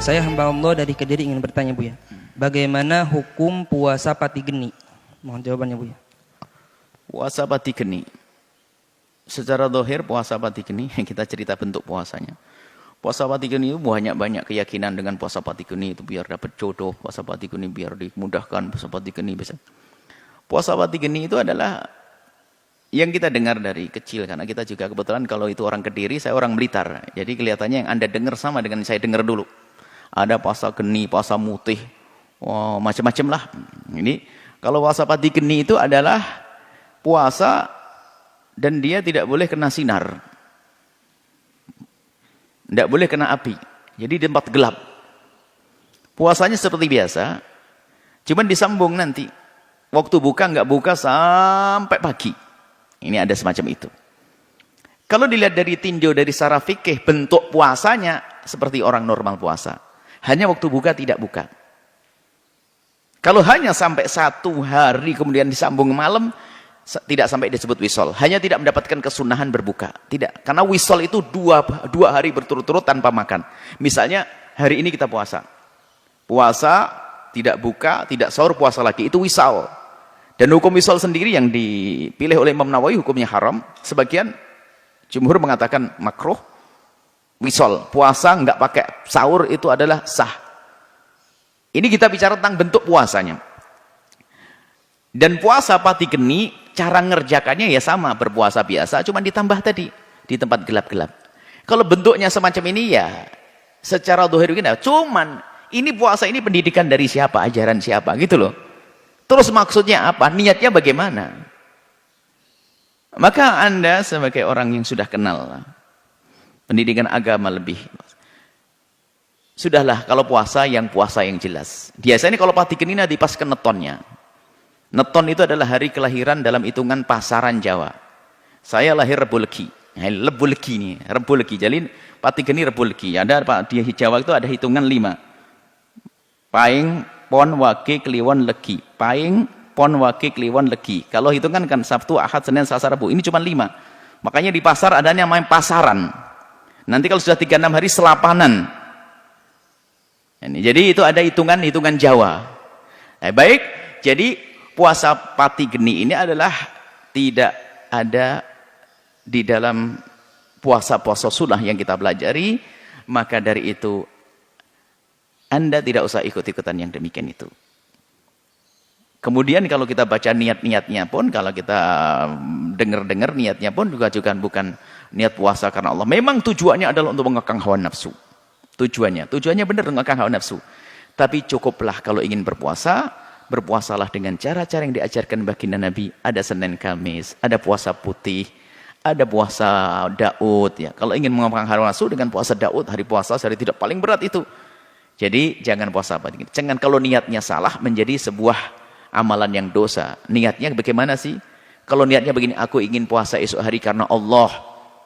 Saya hamba Allah dari Kediri ingin bertanya Buya. Bagaimana hukum puasa pati geni? Mohon jawabannya Buya. Puasa pati geni. Secara dohir puasa pati geni, kita cerita bentuk puasanya. Puasa pati geni itu banyak keyakinan dengan puasa pati geni itu biar dapat jodoh, puasa pati geni biar dimudahkan, puasa pati geni bisa. Puasa pati geni itu adalah yang kita dengar dari kecil, karena kita juga kebetulan kalau itu orang Kediri, saya orang Blitar. Jadi kelihatannya yang Anda dengar sama dengan saya dengar dulu. Ada puasa geni, puasa mutih, macam-macam lah. Ini kalau puasa pati geni itu adalah puasa dan dia tidak boleh kena sinar. Tidak boleh kena api. Jadi di tempat gelap. Puasanya seperti biasa, cuman disambung nanti. Waktu buka nggak buka sampai pagi. Ini ada semacam itu. Kalau dilihat dari tinjau dari secara fikih, bentuk puasanya seperti orang normal puasa. Hanya waktu buka tidak buka. Kalau hanya sampai 1 hari kemudian disambung malam, tidak sampai disebut wisol. Hanya tidak mendapatkan kesunahan berbuka. Tidak. Karena wisol itu dua hari berturut-turut tanpa makan. Misalnya hari ini kita puasa. Puasa, tidak buka, tidak sahur, puasa lagi. Itu wisal. Dan hukum wisal sendiri yang dipilih oleh Imam Nawawi hukumnya haram. Sebagian jumhur mengatakan makruh. Wisol, puasa nggak pakai sahur itu adalah sah. Ini kita bicara tentang bentuk puasanya. Dan puasa pati geni, cara ngerjakannya ya sama, berpuasa biasa, cuma ditambah tadi di tempat gelap-gelap. Kalau bentuknya semacam ini ya secara dohir kita, cuman ini puasa ini pendidikan dari siapa, ajaran siapa gitu loh. Terus maksudnya apa? Niatnya bagaimana? Maka Anda sebagai orang yang sudah kenal pendidikan agama lebih, sudahlah kalau puasa yang jelas. Biasanya kalau pati geni nanti pas ke netonnya. Neton itu adalah hari kelahiran dalam hitungan pasaran Jawa. Saya lahir Rebo Legi. Rebo Legi nih, Rebo Legi. Jadi pati geni Rebo Legi. Ada di Jawa itu ada hitungan 5. Paing, Pon, Wage, Kliwon, Legi. Paing, Pon, Wage, Kliwon, Legi. Kalau hitungan kan Sabtu, Ahad, Senin, Selasa, Rabu. Ini cuma 5. Makanya di pasar adanya namanya pasaran. Nanti kalau sudah 36 hari selapanan. Jadi itu ada hitungan Jawa. Baik, jadi puasa pati geni ini adalah tidak ada di dalam puasa-puasa sunnah yang kita pelajari. Maka dari itu Anda tidak usah ikut-ikutan yang demikian itu. Kemudian kalau kita baca niat-niatnya pun, kalau kita dengar-dengar niatnya pun juga bukan niat puasa karena Allah. Memang tujuannya adalah untuk mengekang hawa nafsu. Tujuannya benar mengekang hawa nafsu. Tapi cukuplah kalau ingin berpuasa, berpuasalah dengan cara-cara yang diajarkan baginda Nabi. Ada Senin Kamis, ada puasa putih, ada puasa Daud. Ya. Kalau ingin mengekang hawa nafsu dengan puasa Daud, hari puasa hari tidak paling berat itu. Jadi jangan puasa apa? Jangan kalau niatnya salah menjadi sebuah amalan yang dosa. Niatnya bagaimana sih? Kalau niatnya begini, aku ingin puasa esok hari karena Allah.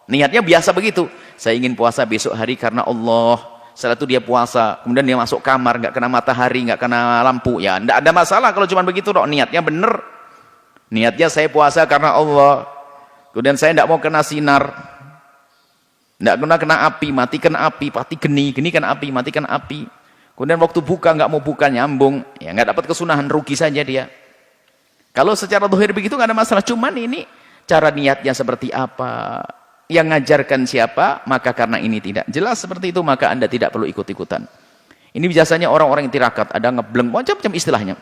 Niatnya biasa begitu. Saya ingin puasa besok hari karena Allah. Setelah itu dia puasa, kemudian dia masuk kamar, nggak kena matahari, nggak kena lampu. Ya, enggak ada masalah kalau cuma begitu dok. Niatnya bener. Niatnya saya puasa karena Allah. Kemudian saya enggak mau kena sinar. Enggak kena api, mati kena api, pati geni kena api, mati kena api. Kemudian waktu buka nggak mau buka, nyambung, ya nggak dapat kesunahan, rugi saja dia. Kalau secara dohir begitu nggak ada masalah. Cuman ini cara niatnya seperti apa, yang ngajarkan siapa, maka karena ini tidak jelas seperti itu, maka Anda tidak perlu ikut-ikutan. Ini biasanya orang-orang yang tirakat, ada ngebleng, macam-macam istilahnya.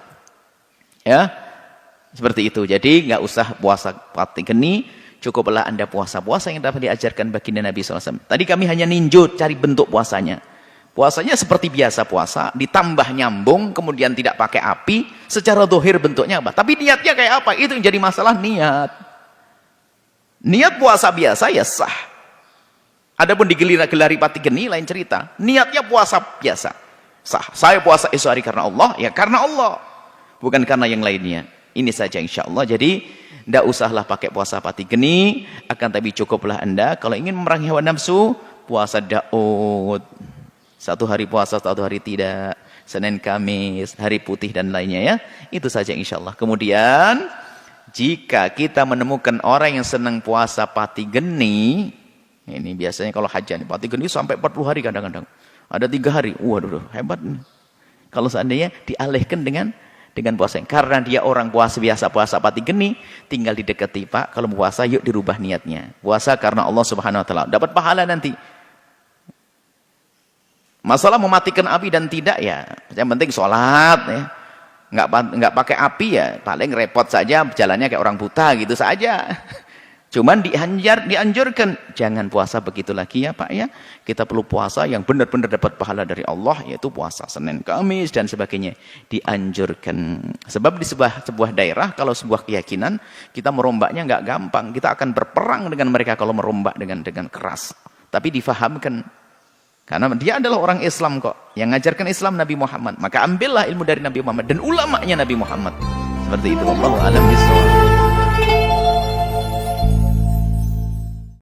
Ya, seperti itu. Jadi nggak usah puasa pati geni, cukuplah Anda puasa-puasa yang dapat diajarkan baginda Nabi SAW. Tadi kami hanya ninjau cari bentuk puasanya. Puasanya seperti biasa puasa, ditambah nyambung, kemudian tidak pakai api, secara dohir bentuknya apa? Tapi niatnya kayak apa? Itu yang jadi masalah niat. Niat puasa biasa ya sah. Adapun digelari pati geni lain cerita. Niatnya puasa biasa, sah. Saya puasa esok hari karena Allah, ya karena Allah. Bukan karena yang lainnya. Ini saja insya Allah. Jadi, tidak usahlah pakai puasa pati geni, akan tapi cukuplah Anda, kalau ingin memerangi hawa nafsu, puasa Daud. 1 hari puasa, 1 hari tidak. Senin, Kamis, hari putih dan lainnya ya. Itu saja insya Allah. Kemudian jika kita menemukan orang yang senang puasa pati geni, ini biasanya kalau haji pati geni sampai 40 hari kadang-kadang. Ada 3 hari. Waduh, hebat nih. Kalau seandainya dialihkan dengan puasa. Karena dia orang puasa biasa, puasa pati geni, tinggal didekati, Pak, kalau puasa yuk dirubah niatnya. Puasa karena Allah Subhanahu wa taala. Dapat pahala nanti. Masalah mematikan api dan tidak ya, yang penting sholat ya. Nggak pakai api ya, paling repot saja, jalannya kayak orang buta gitu saja. Cuman dianjurkan, jangan puasa begitu lagi ya Pak ya. Kita perlu puasa yang benar-benar dapat pahala dari Allah, yaitu puasa Senin, Kamis, dan sebagainya. Dianjurkan. Sebab di sebuah daerah, kalau sebuah keyakinan, kita merombaknya nggak gampang. Kita akan berperang dengan mereka kalau merombak dengan keras. Tapi difahamkan. Karena dia adalah orang Islam kok. Yang ngajarkan Islam Nabi Muhammad. Maka ambillah ilmu dari Nabi Muhammad. Dan ulamanya Nabi Muhammad. Seperti itu. Wallahu a'lam bishawab.